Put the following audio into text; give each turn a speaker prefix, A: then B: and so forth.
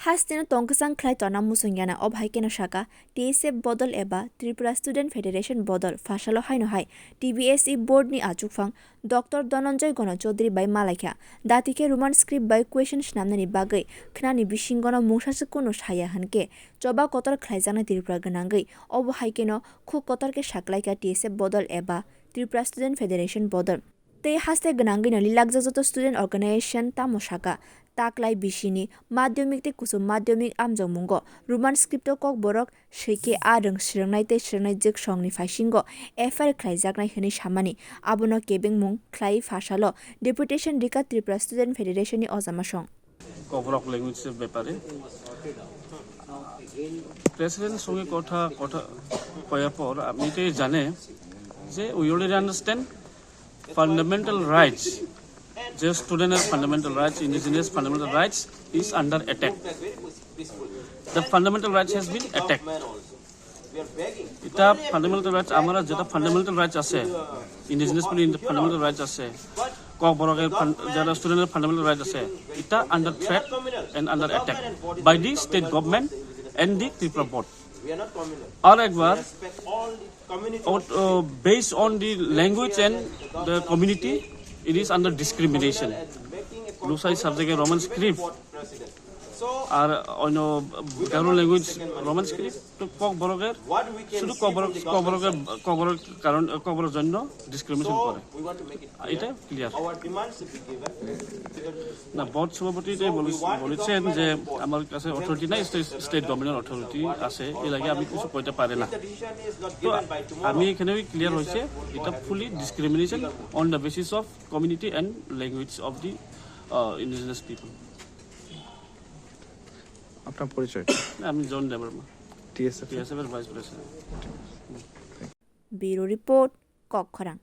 A: haste tongkha khlai tona musungyana obhaikeno shaka TSF bodol eba Tripura Student Federation bodol phasalo haino hai TBSE board ni achugphang Dr.Dhananjoy gono Chaudhary bai malaikha datike roman script bai question shnamnani bagai khnani bisingono mungsasuk kono shaya hanke choba kotor khlaijana Tripura ganangai obhaikeno khu kotorke shaklaika TSF bodol eba Tripura Student Federation bodol tei haste ganangai no lilakjajoto student organization tamoshaka taklai bisini madhyamik te kusum madhyamik amjwk roman script kokborok swikhe arung srengnai te srengnai jek songni phaisingo FR khwlaijaknai hini samani abono kebengwi khwlawi phasalo deputaion rika Tripura Student Federation ni ojama song
B: kokborok language ব্যাপারে president সঙ্গে কথা choir পর আপনি তো জানে যে we already understand fundamental rights. Just student fundamental rights, indigenous fundamental rights is under attack. The fundamental rights has been attacked. Ita fundamental rights amara jeta fundamental rights ase indigenous fundamental rights ase kokborok jara student fundamental rights ase ita under threat and under attack by the state government and the Tripura board. Or ekbar based on the language and the community, it is under discrimination. Lusai subject Roman script or Garo language Roman script to kokborok শুধু kokborok কারণ kokborok জন্য discrimination করে এটা clear না board সভাপতি বলেছেন যে আমার কাছে অথরিটি নাই স্টেট গভর্নমেন্টের অথরিটি আছে এই লাগে আমি কিছু কইতে পারি না তো আমি এখানে ক্লিয়ার হইছে এটা fully discrimination on the basis of community and language of the indigenous people
C: আপনার পরিচয়
B: আমি জন দেববর্মা
C: TSF
B: এর vice president
A: bureau report kokborok